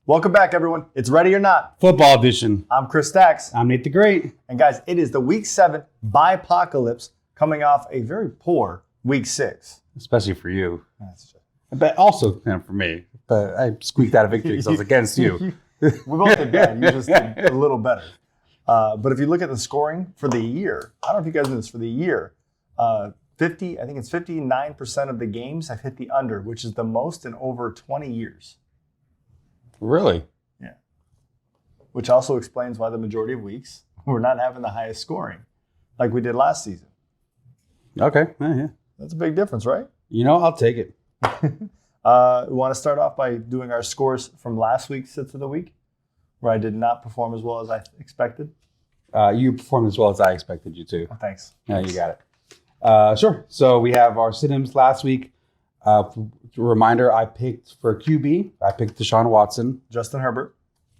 Welcome back, everyone. It's Ready or Not. Football edition. I'm Chris Stacks. I'm Nate the Great. And guys, it is the Week 7 BYE-Pocalypse coming off a very poor Week 6. Especially for you. That's just... But also for me. But I squeaked out a victory because I was against you. We both did bad. You just did a little better. But if you look at the scoring for the year, I don't know if you guys know this, for the year, 59% of the games have hit the under, which is the most in over 20 years. Really? Yeah. Which also explains why the majority of weeks we're not having the highest scoring like we did last season. Okay. Yeah. That's a big difference, right? You know, I'll take it. We want to start off by doing our scores from last week's Sits of the Week, where I did not perform as well as I expected. You performed as well as I expected you to. Oh, thanks. Yeah, you got it. Sure. So we have our sit-ins last week. Reminder, I picked for QB, I picked Deshaun Watson. Justin Herbert.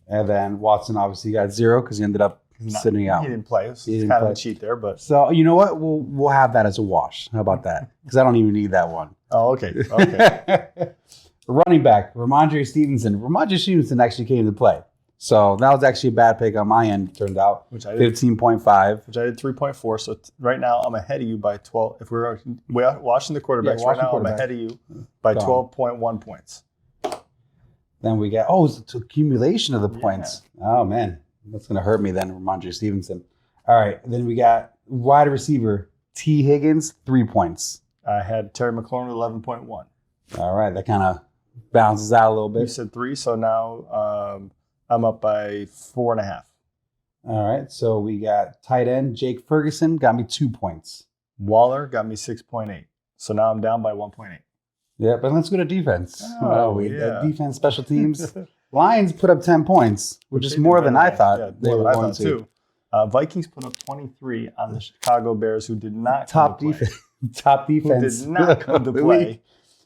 And then Watson obviously got 0 because he ended up sitting out. He didn't play. It's kind of a cheat there, but... So, you know what? We'll have that as a wash. How about that? Because I don't even need that one. Oh, okay. Running back, Ramondre Stevenson. Ramondre Stevenson actually came to play. So that was actually a bad pick on my end, turned out. Which I did 15.5. Which I did 3.4. So right now I'm ahead of you by 12. If we're watching the quarterbacks right now, I'm ahead of you by 12.1 points. Then we got, it's an accumulation of the points. Oh, man. That's going to hurt me then, Ramondre Stevenson. All right. Then we got wide receiver, T. Higgins, 3 points. I had Terry McLaurin with 11.1. All right. That kind of balances out a little bit. You said 3, so now I'm up by 4.5. All right. So we got tight end, Jake Ferguson, got me 2 points. Waller got me 6.8. So now I'm down by 1.8. Yeah, but let's go to defense. Defense, special teams. Lions put up 10 points, which is more than I thought they were going to. Too. Vikings put up 23 on the Chicago Bears, who did not top defense. Who did not come to play.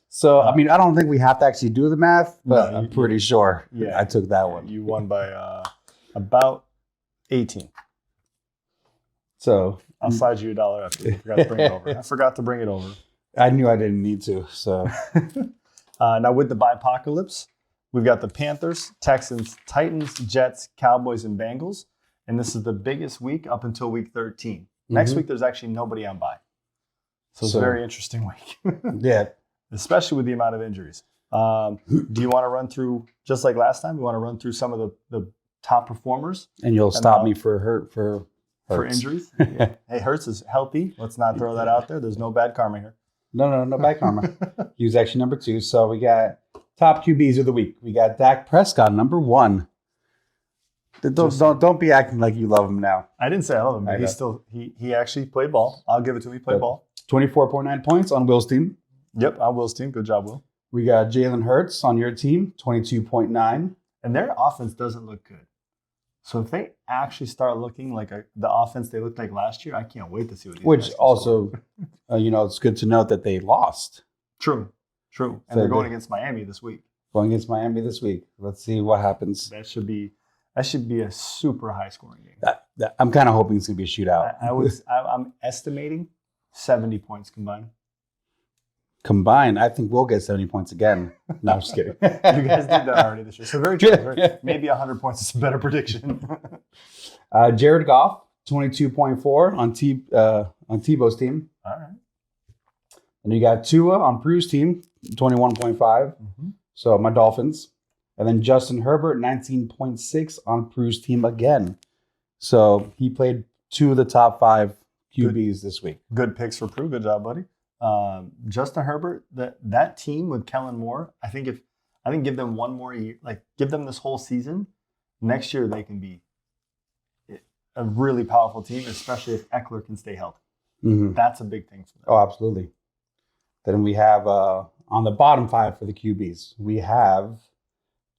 So, I don't think we have to actually do the math, but I'm pretty sure I took that one. You won by about 18. So I'll slide you $1 after you forgot to bring it over. I forgot to bring it over. I knew I didn't need to. So now with the BYE-Pocalypse, we've got the Panthers, Texans, Titans, Jets, Cowboys, and Bengals. And this is the biggest week up until week 13. Mm-hmm. Next week, there's actually nobody on bye. So it's a very interesting week. Yeah. Especially with the amount of injuries. Do you want to run through, just like last time, you want to run through some of the top performers? And you'll stop me for injuries? Yeah. Hey, Hurts is healthy. Let's not throw that out there. There's no bad karma here. No bad karma. He was actually number 2. So we got top QBs of the week. We got Dak Prescott, number 1. Don't be acting like you love him now. I didn't say I love him. He actually played ball. I'll give it to him. He played ball. 24.9 points on Will's team. Yep, on Will's team. Good job, Will. We got Jalen Hurts on your team, 22.9. And their offense doesn't look good. So if they actually start looking like the offense they looked like last year, I can't wait to see what. Which also, it's good to note that they lost. True. And they're going against Miami this week. Let's see what happens. That should be a super high scoring game. I'm kind of hoping it's going to be a shootout. I'm estimating 70 points combined. I think we'll get 70 points again. No, I'm just kidding. You guys did that already this year. So very true. Maybe 100 points is a better prediction. Jared Goff, 22.4 on Tebow's team. All right. And you got Tua on Prue's team, 21.5. Mm-hmm. So my Dolphins. And then Justin Herbert, 19.6 on Prue's team again. So he played 2 of the top 5 QBs this week. Good picks for Prue. Good job, buddy. Justin Herbert, that team with Kellen Moore, I think give them one more year, give them this whole season. Next year they can be a really powerful team, especially if Eckler can stay healthy. Mm-hmm. That's a big thing for them. Oh, absolutely. Then we have on the bottom 5 for the QBs, we have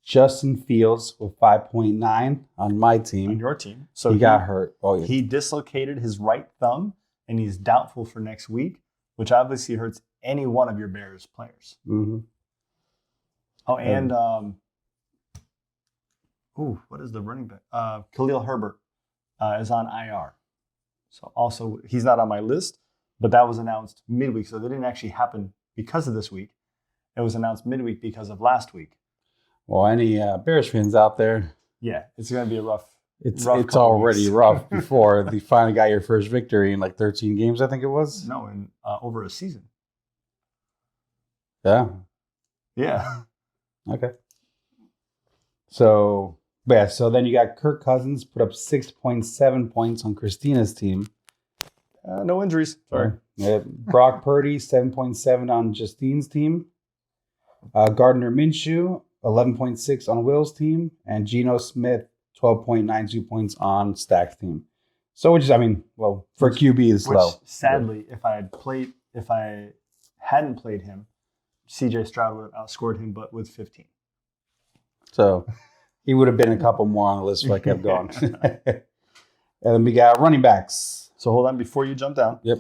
Justin Fields with 5.9 on my team. On your team. So he got hurt. Oh, yeah. He dislocated his right thumb, and he's doubtful for next week, which obviously hurts any one of your Bears players. Mm-hmm. Oh, and what is the running back? Khalil Herbert is on IR. So also, he's not on my list, but that was announced midweek. So they didn't actually happen because of this week. It was announced midweek because of last week. Well, any Bears fans out there, Yeah, it's going to be a rough. it's couple already weeks. rough before you finally got your first victory in like 13 games, I think it was. No, in over a season. Yeah. Yeah. Okay. So, yeah, so then you got Kirk Cousins put up 6.7 points on Christina's team. No injuries. Sorry. Brock Purdy, 7.7 on Justine's team. Gardner Minshew, 11.6 on Will's team. And Geno Smith, 12.92 points on Stack's team. So, which is, I mean, well, for QB is low. Sadly, if I hadn't played him, CJ Stroud would have outscored him, but with 15. So he would have been a couple more on the list if I kept going. And then we got running backs. So hold on before you jump down. Yep.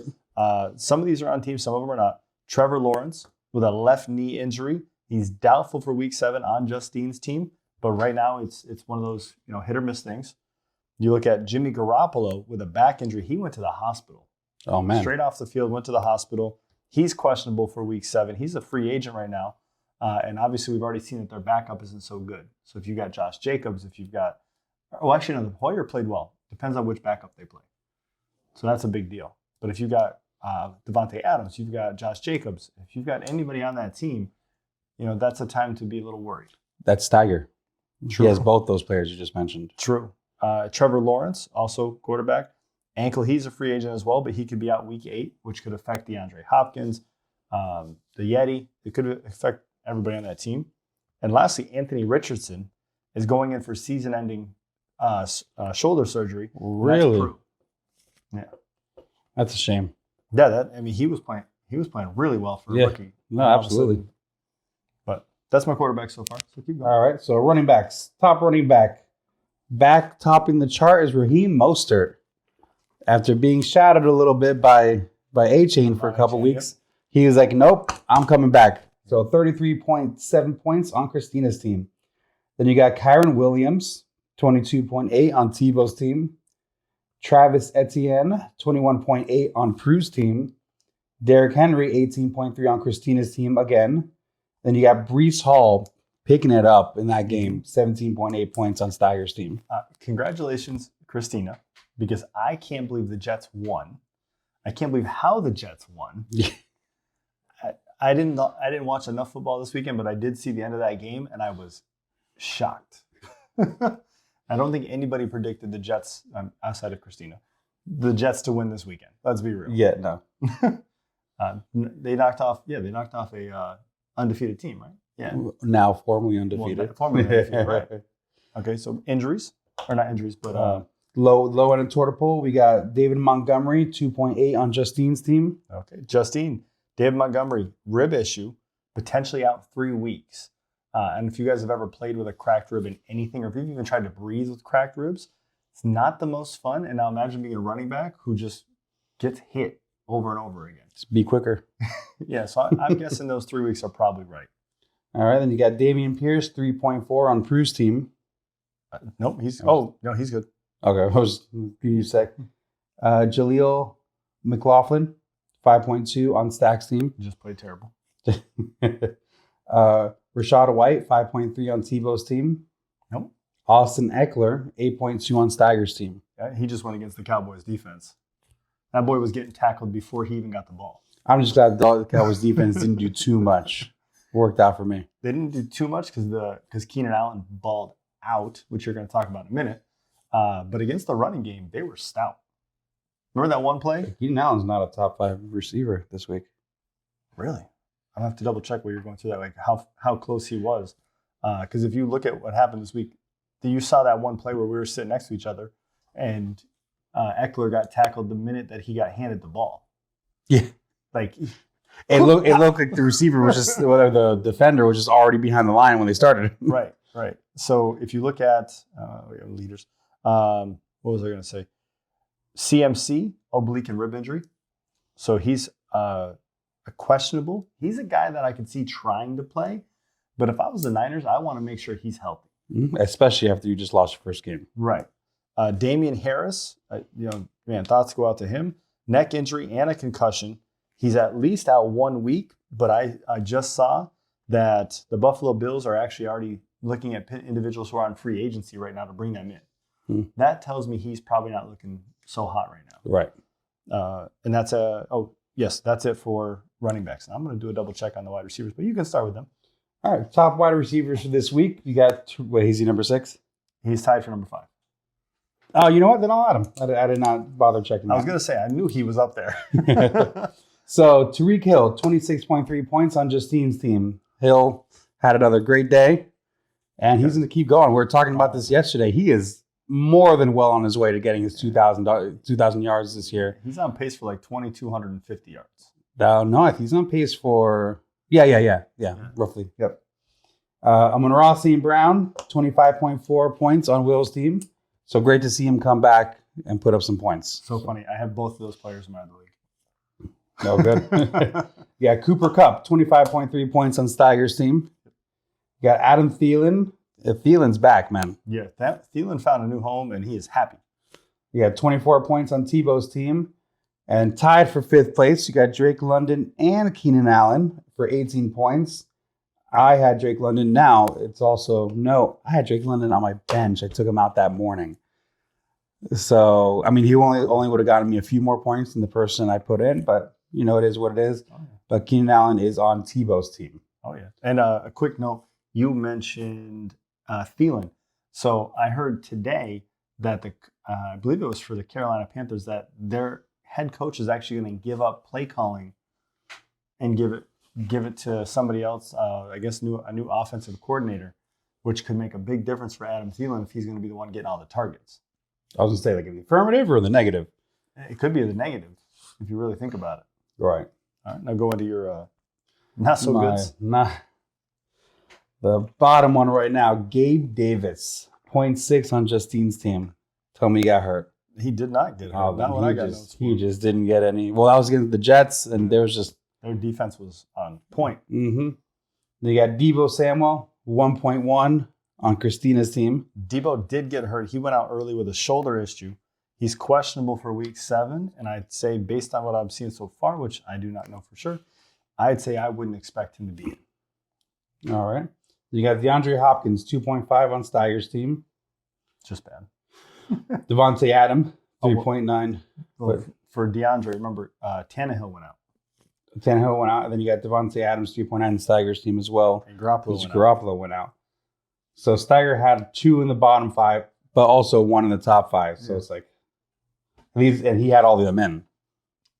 Some of these are on teams, some of them are not. Trevor Lawrence with a left knee injury. He's doubtful for week 7 on Justine's team, but right now it's one of those hit or miss things. You look at Jimmy Garoppolo with a back injury. He went to the hospital. Oh, man. Straight off the field, went to the hospital. He's questionable for week 7. He's a free agent right now. And obviously, we've already seen that their backup isn't so good. So if you've got Josh Jacobs, if you've got – oh, actually, no, Hoyer played well. Depends on which backup they play. So that's a big deal. But if you've got Devontae Adams, you've got Josh Jacobs, if you've got anybody on that team, that's a time to be a little worried. That's Steiger. True. He has both those players you just mentioned. True. Trevor Lawrence, also quarterback. Ankle, he's a free agent as well, but he could be out week 8, which could affect DeAndre Hopkins, the Yeti. It could affect everybody on that team. And lastly, Anthony Richardson is going in for season-ending shoulder surgery. Really? Yeah. That's a shame. Yeah, he was playing really well for a rookie. No, absolutely. But that's my quarterback so far. So keep going. All right. So running backs. Top running back. Back topping the chart is Raheem Mostert. After being shadowed a little bit by A-Chain for a couple weeks, he was like, nope, I'm coming back. So 33.7 points on Christina's team. Then you got Kyron Williams, 22.8 on Tebow's team. Travis Etienne, 21.8 on Prue's team. Derrick Henry, 18.3 on Christina's team again. Then you got Breece Hall picking it up in that game, 17.8 points on Steiger's team. Congratulations, Christina, because I can't believe the Jets won. I can't believe how the Jets won. I didn't watch enough football this weekend, but I did see the end of that game, and I was shocked. I don't think anybody predicted the Jets, outside of Christina, the Jets to win this weekend. Let's be real. Yeah, no. They knocked off a undefeated team, right? Yeah. Now formerly undefeated. Formerly undefeated, right. Okay, so injuries, or not injuries, but low end of toward pool, we got David Montgomery, 2.8 on Justine's team. Okay, Justine, David Montgomery, rib issue, potentially out 3 weeks. And if you guys have ever played with a cracked rib in anything, or if you've even tried to breathe with cracked ribs, it's not the most fun. And now imagine being a running back who just gets hit over and over again. Just be quicker. Yeah, so I'm guessing those 3 weeks are probably right. All right, then you got Dameon Pierce, 3.4 on Prue's team. Nope, he's good. Okay, I was give you a sec. Jaleel McLaughlin, 5.2 on Stack's team. He just played terrible. Rashad White, 5.3 on Tebow's team. Nope. Austin Eckler, 8.2 on Steiger's team. Yeah, he just went against the Cowboys defense. That boy was getting tackled before he even got the ball. I'm just glad the Cowboys defense didn't do too much. Worked out for me. They didn't do too much because Keenan Allen balled out, which you're going to talk about in a minute. But against the running game, they were stout. Remember that one play? Keenan Allen's not a top 5 receiver this week. Really? I'll have to double check while you're going through that, like how close he was. Because if you look at what happened this week, you saw that one play where we were sitting next to each other, and Eckler got tackled the minute that he got handed the ball. Yeah, like it looked like the receiver was just, whether the defender was just already behind the line when they started. Right. So if you look at leaders, what was I going to say? CMC, oblique and rib injury. So he's a questionable. He's a guy that I could see trying to play, but if I was the Niners, I want to make sure he's healthy. Especially after you just lost your first game. Right. Damian Harris, thoughts go out to him. Neck injury and a concussion. He's at least out 1 week, but I just saw that the Buffalo Bills are actually already looking at individuals who are on free agency right now to bring them in. Hmm. That tells me he's probably not looking so hot right now. Right. And that's that's it for running backs. I'm going to do a double check on the wide receivers, but you can start with them. All right. Top wide receivers for this week. You got, is he number 6? He's tied for number 5. Oh, you know what? Then I'll add him. I did not bother checking that. I was going to say, I knew he was up there. So, Tyreek Hill, 26.3 points on Justine's team. Hill had another great day, and he's going to keep going. We were talking about this yesterday. He is more than well on his way to getting his 2,000 yards this year. He's on pace for like 2,250 yards. No, he's on pace for, yeah, roughly. Yep. Amon-Ra St. Brown, 25.4 points on Will's team. So great to see him come back and put up some points. So funny. I have both of those players in my other league. No good. Yeah, Cooper Kupp, 25.3 points on Steiger's team. You got Adam Thielen. Thielen's back, man. Yeah, Thielen found a new home, and he is happy. You got 24 points on Tebow's team. And tied for 5th place, you got Drake London and Keenan Allen for 18 points. I had Drake London. Now, I had Drake London on my bench. I took him out that morning. So, I mean, he only would have gotten me a few more points than the person I put in, but it is what it is. Oh, yeah. But Keenan Allen is on Tebow's team. Oh, yeah. And a quick note, you mentioned Thielen. So I heard today that I believe it was for the Carolina Panthers, that their head coach is actually going to give up play calling and give it to somebody else, I guess a new offensive coordinator, which could make a big difference for Adam Thielen if he's going to be the one getting all the targets. I was going to say, like, in the affirmative or the negative? It could be the negative if you really think about it. Right. All right. Now go into your not so goods. The bottom one right now, Gabe Davis, 0.6 on Justine's team. Tell me he got hurt. He did not get hurt. Not when I got notes. He just didn't get any. Well, that was against the Jets, and their defense was on point. Mm-hmm. They got Deebo Samuel, 1.1 on Christina's team. Deebo did get hurt. He went out early with a shoulder issue. He's questionable for week 7, and I'd say based on what I've seen so far, which I do not know for sure, I'd say I wouldn't expect him to be in. All right. You got DeAndre Hopkins, 2.5 on Steiger's team. Just bad. Devontae Adams, 3.9. Well, for DeAndre, remember, Tannehill went out. And then you got Devontae Adams, 3.9 on Steiger's team as well. And Garoppolo went out. So Steiger had 2 in the bottom 5, but also 1 in the top 5. So it's like, and he had all of them in.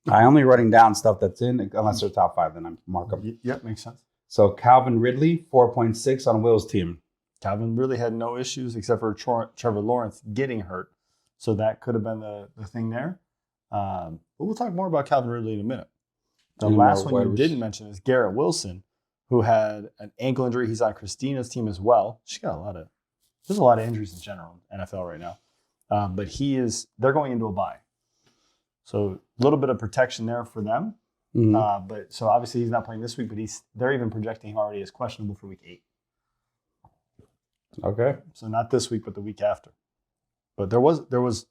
I only writing down stuff that's in, unless they're top 5, then I mark them. Yep, makes sense. So Calvin Ridley, 4.6 on Will's team. Calvin really had no issues except for Trevor Lawrence getting hurt. So that could have been the thing there. But we'll talk more about Calvin Ridley in a minute. The last one you didn't mention is Garrett Wilson, who had an ankle injury. He's on Christina's team as well. She got there's a lot of injuries in general in NFL right now. But they're going into a bye. So a little bit of protection there for them. Mm-hmm. But so obviously he's not playing this week, but they're even projecting him already as questionable for week 8. Okay. So not this week, but the week after. But there was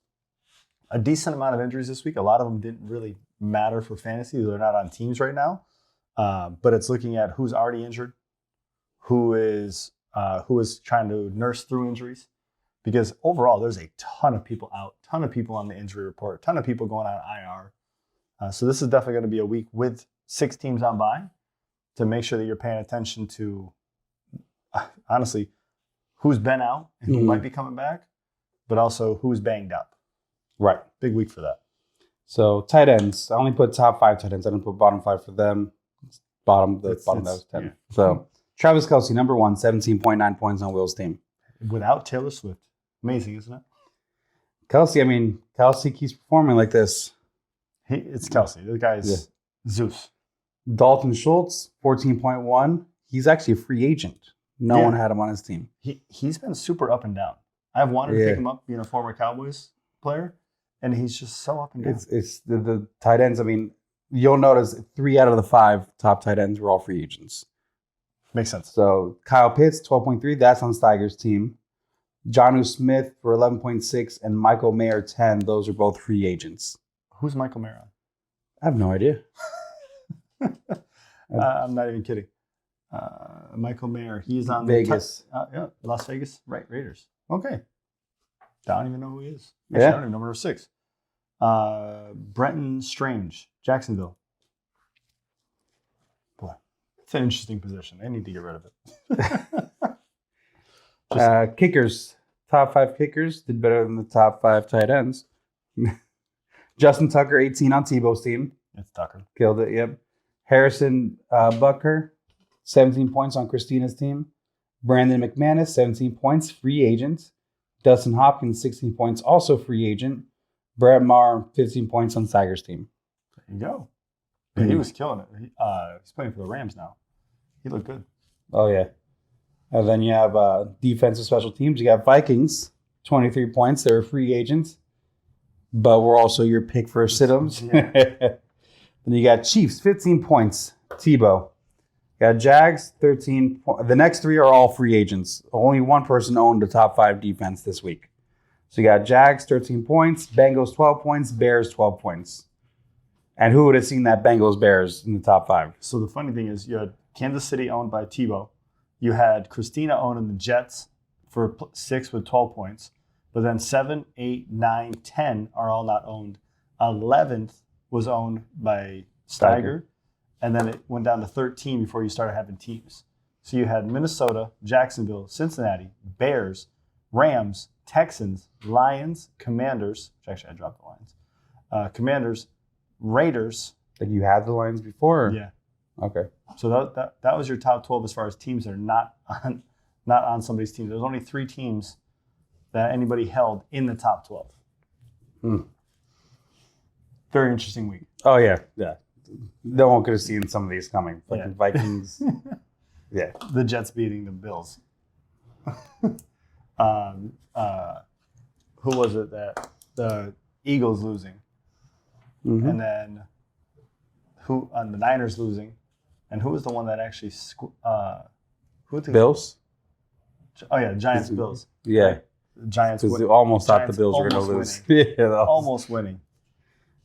a decent amount of injuries this week. A lot of them didn't really matter for fantasy. They're not on teams right now. But it's looking at who's already injured, who is trying to nurse through injuries. Because overall, there's a ton of people out, ton of people on the injury report, ton of people going on IR. So this is definitely going to be a week with 6 teams on bye to make sure that you're paying attention to, honestly, who's been out and who might be coming back, but also who's banged up. Right. Big week for that. So tight ends. I only put top 5 tight ends. I didn't put bottom 5 for them. Bottom that was 10. Yeah. So Travis Kelce, number 1, 17.9 points on Will's team. Without Taylor Swift. Amazing, isn't it? Kelce keeps performing like this. It's Kelce. The guy is Zeus. Dalton Schultz, 14.1. He's actually a free agent. No one had him on his team. He's been super up and down. I've wanted to pick him up, being a former Cowboys player, and he's just so up and down. It's the tight ends. I mean, you'll notice 3 out of the 5 top tight ends were all free agents. Makes sense. So Kyle Pitts, 12.3. That's on Steiger's team. Jonnu Smith for 11.6 and Michael Mayer, 10. Those are both free agents. Who's Michael Mayer on? I have no idea. I'm not even kidding. Michael Mayer. He's on Vegas. Yeah, Las Vegas. Right, Raiders. Okay. I don't even know who he is. Yeah. Actually, I don't even know number 6. Brenton Strange, Jacksonville. Boy, it's an interesting position. They need to get rid of it. Kickers. Top 5 kickers did better than the top 5 tight ends. Justin Tucker, 18 on Tebow's team. It's Tucker. Killed it, yep. Harrison Bucker, 17 points on Christina's team. Brandon McManus, 17 points, free agent. Dustin Hopkins, 16 points, also free agent. Brett Maher, 15 points on Tiger's team. There you go. Yeah, he was killing it. He's playing for the Rams now. He looked good. Oh, yeah. And then you have defensive special teams. You got Vikings, 23 points. They're a free agent, but we're also your pick for Siddums. Yeah. Then you got Chiefs, 15 points. Tebow. You got Jags, 13 points. The next 3 are all free agents. Only one person owned the top 5 defense this week. So you got Jags, 13 points. Bengals, 12 points. Bears, 12 points. And who would have seen that Bengals-Bears in the top 5? So the funny thing is you had Kansas City owned by Tebow. You had Christina owning the Jets for 6 with 12 points. But then 7, 8, 9, 10 are all not owned. 11th was owned by Steiger. And then it went down to 13 before you started having teams. So you had Minnesota, Jacksonville, Cincinnati, Bears, Rams, Texans, Lions, Commanders. Which actually, I dropped the Lions. Commanders, Raiders. Like you had the lines before? Or? Yeah. Okay. So that was your top 12 as far as teams that are not on somebody's team. There's only 3 teams that anybody held in the top 12. Very interesting week. Oh, yeah. Yeah. No one could have seen some of these coming. Like Yeah. the Vikings. Yeah. The Jets beating the Bills. Who was it that the Eagles losing, and then who on the Niners losing, and who was the one that actually who the Bills? Oh yeah, Giants Bills. Yeah. The Giants Because they almost thought the Giants Bills were going to almost lose. Yeah, almost winning.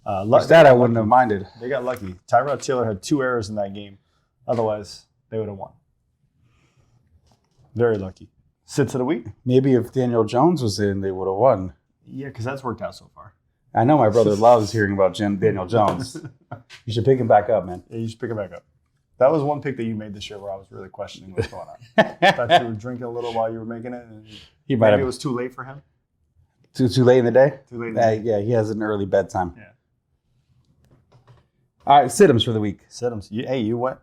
Which that I wouldn't have minded. They got lucky. Tyrod Taylor had 2 errors in that game. Otherwise, they would have won. Very lucky. Sits of the week? Maybe if Daniel Jones was in, they would have won. Yeah, because that's worked out so far. I know my brother loves hearing about Daniel Jones. You should pick him back up, man. Yeah, you should pick it back up. That was one pick that you made this year where I was really questioning what's going on. I thought you were drinking a little while you were making it. And He might maybe have it was too late for him. too late in the day. Too late in the day. Yeah, he has an early bedtime. Yeah. All right, Siddums for the week. Siddums. You went.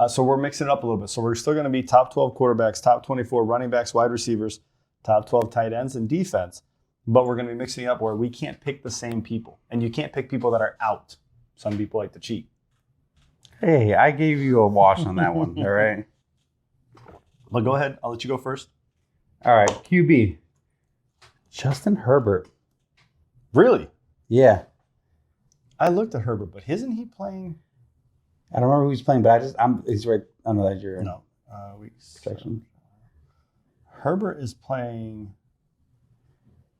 So we're mixing it up a little bit. So we're still going to be top 12 quarterbacks, top 24 running backs, wide receivers, top 12 tight ends, and defense. But we're going to be mixing it up where we can't pick the same people. And you can't pick people that are out. Some people like to cheat. Hey, I gave you a wash on that one. All right. But go ahead. I'll let you go first. All right, QB. Justin Herbert. Really? Yeah. I looked at Herbert, but isn't he playing? I don't remember who he's playing, but he's right under that year. No. Section. Herbert is playing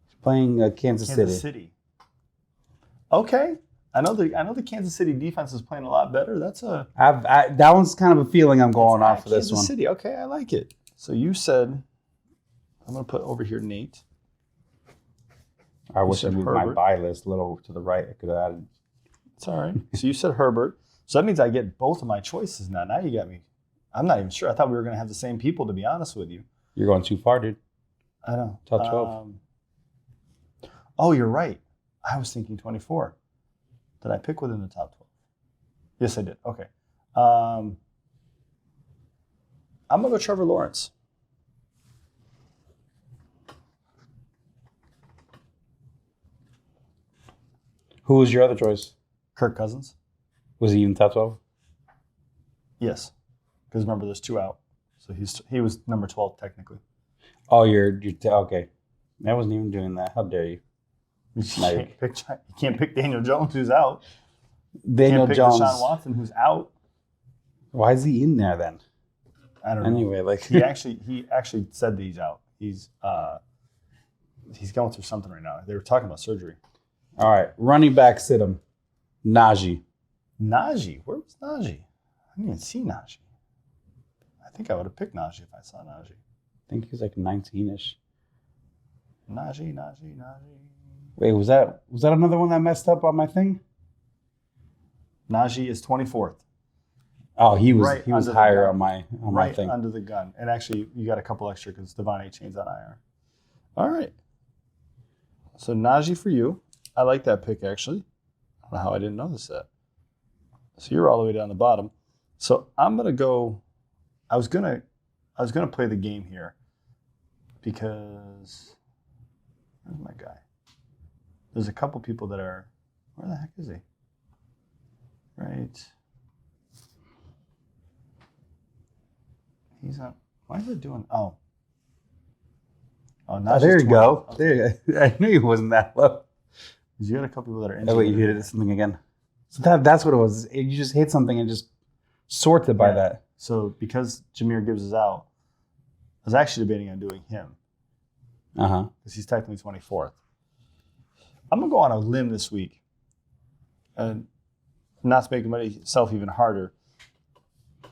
He's playing Kansas City. Okay. I know the Kansas City defense is playing a lot better. That's that one's kind of a feeling I'm going off for this Kansas one. City. Okay, I like it. So you said, I'm going to put over here Nate. I wish I said moved my Herbert. buy list a little to the right. I could have added. It's all right. So you said Herbert. So that means I get both of my choices now. Now you got me. I'm not even sure. I thought we were going to have the same people, to be honest with you. You're going too far, dude. I know. Top 12. Oh, you're right. I was thinking 24. Did I pick within the top 12? Yes, I did. Okay. I'm going to go Trevor Lawrence. Who was your other choice? Kirk Cousins. Was he in top 12? Yes. Because remember, there's 2 out. So he was number 12 technically. Oh, you're okay. I wasn't even doing that. How dare you? You can't pick Daniel Jones, who's out. Daniel Can't pick Jones. Deshaun Watson, who's out. Why is he in there then? I don't know. Anyway, like He actually said that he's out. He's going through something right now. They were talking about surgery. all right, running back, sit him. Najee. Najee. Where was Najee? I didn't even see Najee. think I would have picked Najee if I saw Najee. I think he's like 19-ish. Najee. Wait, was that another one that messed up on my thing? Najee is 24th. Oh, he was Right he was under the higher gun. on my Right thing. under the gun. And actually, you got a couple extra because Devon A. Chain's on IR. All right. So Najee for you. I like that pick, actually. I don't know how I didn't notice that. So you're all the way down the bottom. So I'm gonna go. I was gonna play the game here because where's my guy? There's a couple people that are. Where the heck is he? Right. He's not. Why is it doing? Oh, Najee's There you 20. go. Okay. There you go. I knew he wasn't that low. You got a couple people that are injured. Oh, wait, you hit something again. So that's what it was. You just hit something and just sorted by that. So because Jahmyr Gibbs is out, I was actually debating on doing him because he's technically 24th. I'm gonna go on a limb this week, and not to make myself even harder.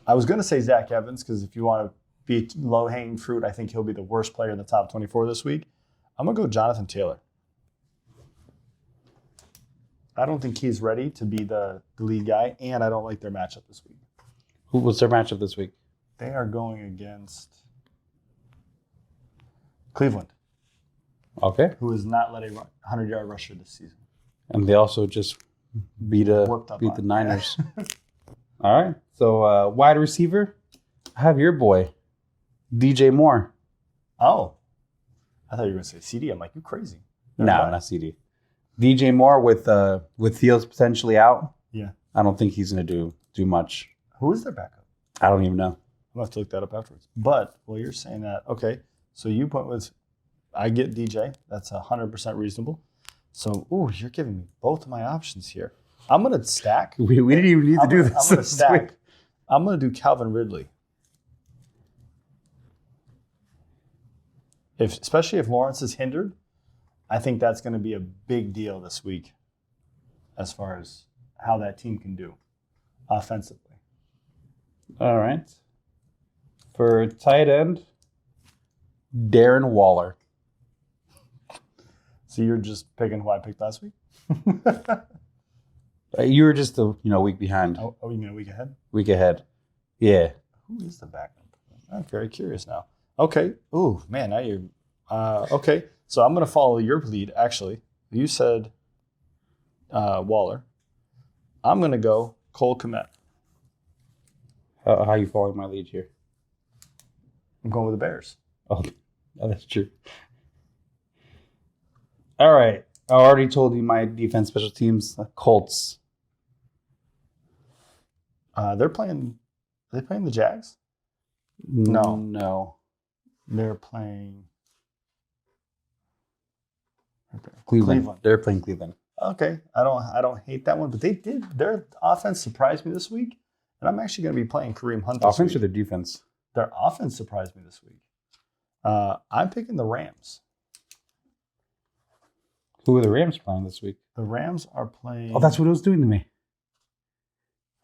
I was gonna say Zach Evans because if you want to be low hanging fruit, I think he'll be the worst player in the top 24 this week. I'm gonna go Jonathan Taylor. I don't think he's ready to be the lead guy, and I don't like their matchup this week. Who was their matchup this week? They are going against Cleveland, Okay. who has not let a 100-yard rusher this season. And they also just beat Whooped up the on. Niners. All right. So wide receiver, I have your boy, DJ Moore. Oh, I thought you were going to say CD. I'm like, you crazy. No, Never mind. not CD. DJ Moore with Fields potentially out. Yeah. I don't think he's going to do much. Who is their backup? I don't even know. I'm going to have to look that up afterwards. But, well, you're saying that. Okay, so you went with, I get DJ. That's 100% reasonable. So, you're giving me both of my options here. I'm going to stack. We didn't even need to do this. I'm going to stack. I'm going to do Calvin Ridley. Especially if Lawrence is hindered, I think that's going to be a big deal this week as far as how that team can do offensively. All right. For tight end, Darren Waller. So you're just picking who I picked last week? You were just a week behind. Oh, you mean a week ahead? Week ahead. Yeah. Who is the backup? I'm very curious now. Okay. Ooh, man, now you're... okay, so I'm going to follow your lead, actually. You said Waller. I'm going to go Cole Kmet. How are you following my lead here? I'm going with the Bears. Oh, that's true. All right. I already told you my defense special teams. Colts. Are they playing the Jags? No. No. They're playing... Cleveland. They're playing Cleveland. Okay, I don't hate that one, but their offense surprised me this week, and I'm actually going to be playing Kareem Hunt this Offense week. or their defense? Their offense surprised me this week. I'm picking the Rams. Who are the Rams playing this week? The Rams are playing... Oh, that's what it was doing to me.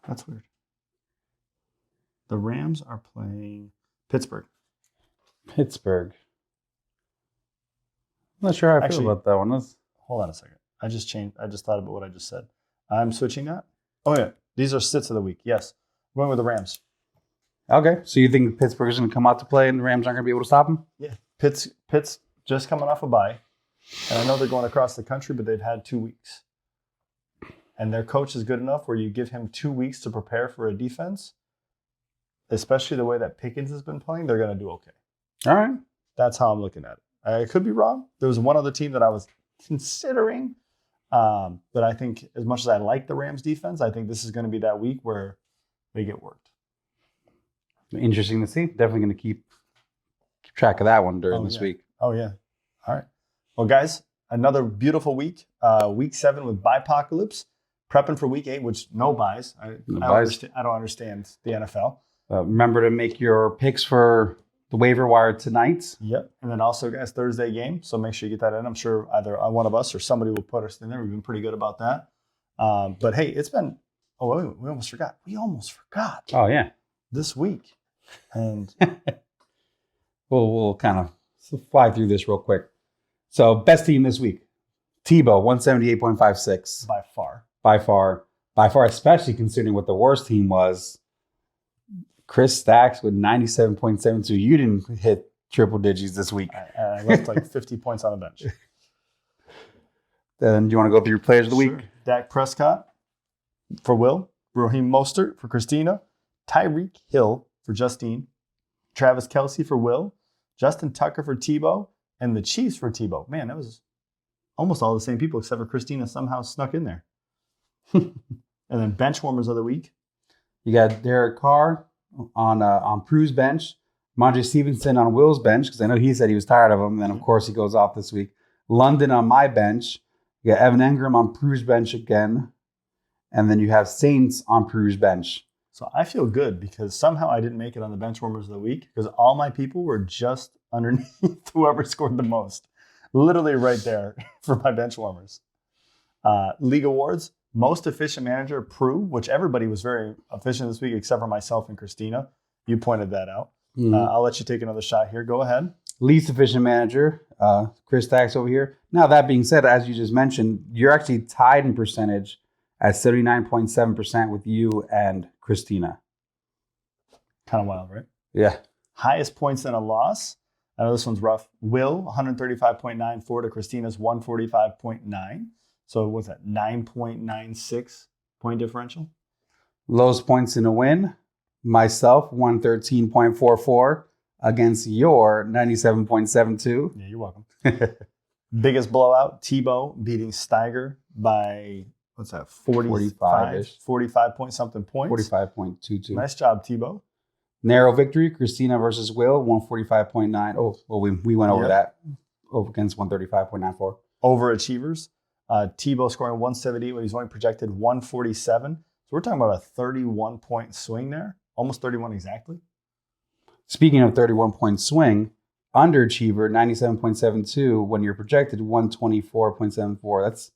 That's weird. The Rams are playing Pittsburgh. Pittsburgh. I'm not sure how I feel about that one. Hold on a second. I just thought about what I just said. I'm switching that. Oh, yeah. These are sits of the week. Yes. I'm going with the Rams. Okay. So you think Pittsburgh is going to come out to play and the Rams aren't going to be able to stop them? Yeah. Pitt's just coming off a bye. And I know they're going across the country, but they've had 2 weeks. And their coach is good enough where you give him 2 weeks to prepare for a defense, especially the way that Pickens has been playing, they're going to do okay. All right. That's how I'm looking at it. I could be wrong. There was one other team that I was considering, but I think as much as I like the Rams defense, I think this is going to be that week where they get worked. Interesting to see. Definitely going to keep track of that one during this week. Oh, yeah. All right. Well, guys, another beautiful week. Week 7 with BYE-Pocalypse. Prepping for week 8, which no buys. I don't understand the NFL. Remember to make your picks for the waiver wire tonight. Yep. And then also, guys, Thursday game. So make sure you get that in. I'm sure either one of us or somebody will put us in there. We've been pretty good about that. But hey, it's been, we almost forgot. Oh, yeah. This week. And We'll kind of fly through this real quick. So best team this week, Tebow, 178.56. by far. By far, especially considering what the worst team was. Chris Stacks with 97.72. You didn't hit triple digits this week. I left like 50 points on the bench. Then do you want to go through your players of the week? Dak Prescott for Will, Raheem Mostert for Christina, Tyreek Hill for Justine, Travis Kelce for Will, Justin Tucker for Tebow, and the Chiefs for Tebow. Man, that was almost all the same people except for Christina somehow snuck in there. And then bench warmers of the week. You got Derek Carr on Prue's bench, Mondre Stevenson on Will's bench, because I know he said he was tired of him. And then, of course, he goes off this week. London on my bench. You got Evan Engram on Prue's bench again. And then you have Saints on Prue's bench. So I feel good because somehow I didn't make it on the bench warmers of the week because all my people were just underneath whoever scored the most. Literally right there for my bench warmers. League awards, most efficient manager, Prue, which everybody was very efficient this week except for myself and Christina. You pointed that out. Mm-hmm. I'll let you take another shot here. Go ahead. Least efficient manager, Chris Stacks over here. Now, that being said, as you just mentioned, you're actually tied in percentage at 79.7% with you and Christina. Kind of wild, right? Yeah. Highest points in a loss. I know this one's rough. Will, 135.94 to Christina's 145.9. So what's that, 9.96 point differential? Lowest points in a win. Myself, 113.44 against your 97.72. Yeah, you're welcome. Biggest blowout, Tebow beating Steiger by, what's that, 45 point something points. 45.22. Nice job, Tebow. Narrow victory, Christina versus Will, 145.9. Oh, well, we went over that. Over against 135.94. Overachievers. Tebow scoring 178 when he's only projected 147. So we're talking about a 31-point swing there. Almost 31 exactly. Speaking of 31-point swing, underachiever, 97.72 when you're projected 124.74. That's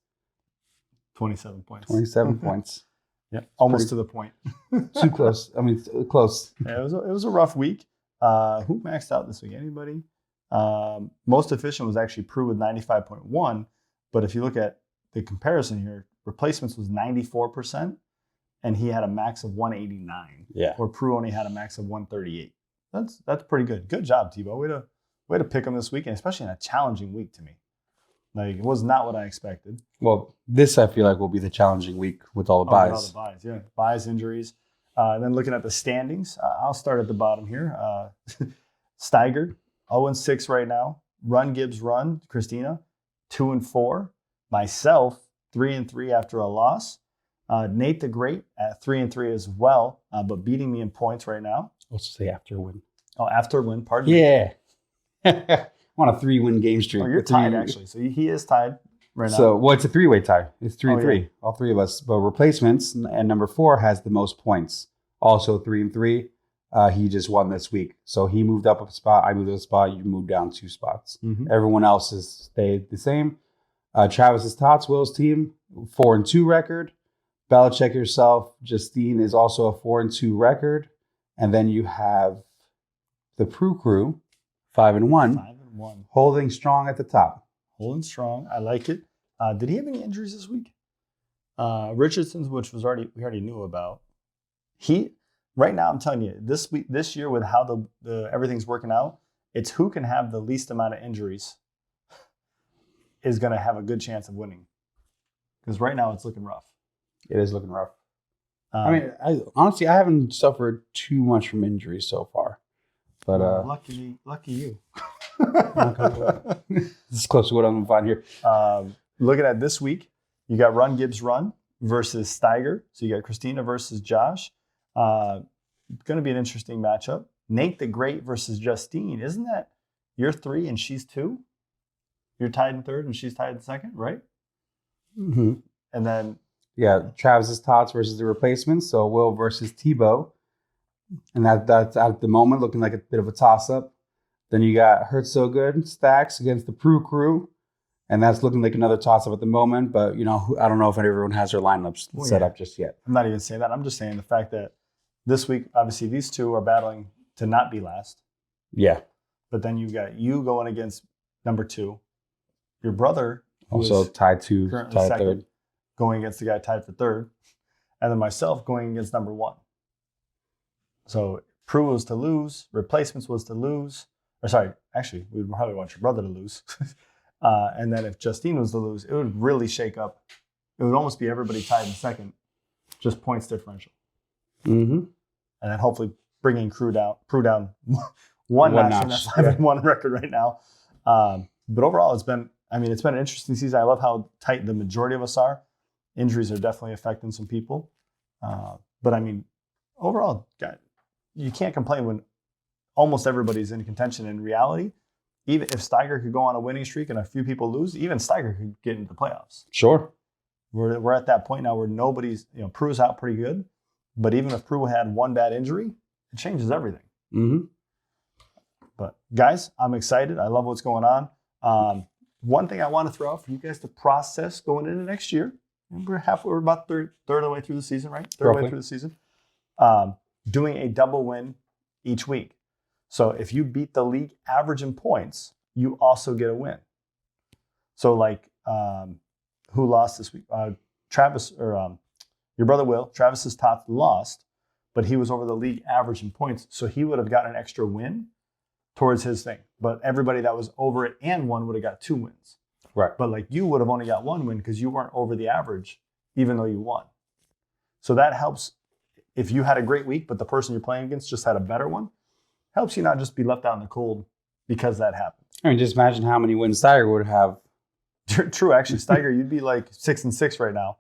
27 points. 27 points. Yeah, almost to the point. Too close. I mean, close. Yeah, it was a rough week. Who maxed out this week? Anybody? Most efficient was actually Prue with 95.1. But if you look at the comparison here, replacements was 94%, and he had a max of 189. Yeah. Or Prue only had a max of 138. That's pretty good. Good job, Tebow. Way to pick him this weekend, especially in a challenging week to me. Like, it was not what I expected. Well, this I feel like will be the challenging week with all the buys. All the buys, yeah. Buys, injuries. And then looking at the standings, I'll start at the bottom here. Steiger, 0-6 right now. Run Gibbs run, Christina, 2-4. Myself, 3-3 after a loss. Nate the Great at 3-3 as well, but beating me in points right now. Let's say after a win. Oh, after a win, pardon me. Yeah. On a 3-win game streak. Oh, you're tied, actually. So he is tied right now. So, well, it's a 3-way tie. It's 3-3. Yeah. All three of us. But replacements, and number 4 has the most points. Also 3-3. He just won this week. So he moved up a spot. I moved up a spot. You moved down 2 spots. Mm-hmm. Everyone else has stayed the same. Travis's Tots, Will's team, 4-2 record. Belichick yourself, Justine is also a 4-2 record. And then you have the Prue crew, 5-1. 5-1. Holding strong at the top. Holding strong. I like it. Did he have any injuries this week? Richardson's, which we already knew about. Right now, I'm telling you, this year with how the everything's working out, it's who can have the least amount of injuries is going to have a good chance of winning. Because right now it's looking rough. It is looking rough. I mean, honestly, I haven't suffered too much from injuries so far. But lucky you. This is close to what I'm going to find here. Looking at this week, you got Run Gibbs Run versus Steiger. So you got Christina versus Josh. Going to be an interesting matchup. Nate the Great versus Justine. Isn't that you're 3 and she's 2? You're tied in 3rd and she's tied in 2nd, right? Mm-hmm. And then Travis's Tots versus the replacements. So Will versus Tebow. And that's at the moment looking like a bit of a toss-up. Then you got Hurt So Good, Stacks against the Prue crew. And that's looking like another toss-up at the moment. But, I don't know if everyone has their lineups set up just yet. I'm not even saying that. I'm just saying the fact that this week, obviously, these two are battling to not be last. Yeah. But then you got you going against number 2. Your brother, who Also is tied currently second. second, going against the guy tied for 3rd. And then myself going against number 1. So Prue was to lose. Replacements was to lose. Or sorry, actually, we'd probably want your brother to lose. And then if Justine was to lose, it would really shake up. It would almost be everybody tied in second, just points differential. Mm-hmm. And then hopefully bringing Prue down one notch from that 5-1 record right now. But overall, it's been an interesting season. I love how tight the majority of us are. Injuries are definitely affecting some people. But I mean, overall, you can't complain when almost everybody's in contention. In reality, even if Steiger could go on a winning streak and a few people lose, even Steiger could get into the playoffs. Sure. We're at that point now where nobody's, Prue's out pretty good. But even if Prue had one bad injury, it changes everything. Mm-hmm. But guys, I'm excited. I love what's going on. One thing I want to throw out for you guys to process going into next year. We're about third of the way through the season, right? Third way through the season. Doing a double win each week. So if you beat the league average in points, you also get a win. So like, who lost this week? Travis, or your brother Will. Travis's top lost, but he was over the league average in points, so he would have gotten an extra win towards his thing. But everybody that was over it and won would have got 2 wins. Right. But like you would have only got 1 win because you weren't over the average, even though you won. So that helps if you had a great week, but the person you're playing against just had a better one. Helps you not just be left out in the cold because that happened. I mean, just imagine how many wins Steiger would have. True, actually, Steiger, you'd be like 6-6 right now,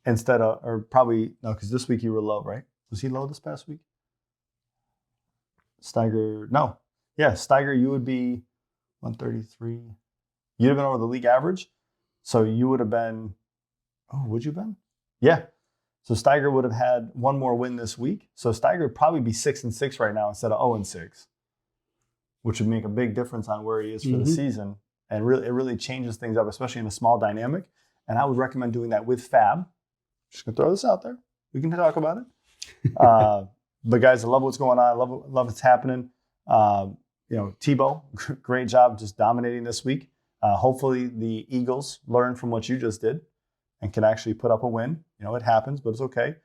instead of, or probably no, because this week you were low, right? Was he low this past week? Steiger, no, yeah, Steiger, you would be 133. You'd have been over the league average, so you would have been. Oh, would you have been? Yeah. So Steiger would have had one more win this week. So Steiger would probably be 6-6 right now instead of 0-6, which would make a big difference on where he is for the season. And it really changes things up, especially in a small dynamic. And I would recommend doing that with Fab. Just gonna throw this out there. We can talk about it. But guys, I love what's going on. I love what's happening. Tebow, great job just dominating this week. Hopefully the Eagles learn from what you just did and can actually put up a win. It happens, but it's okay.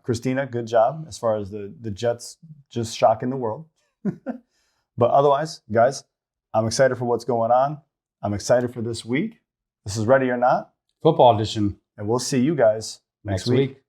Christina, good job as far as the Jets just shocking the world. But otherwise, guys, I'm excited for what's going on. I'm excited for this week. This is Ready or Not Football edition. And we'll see you guys next week.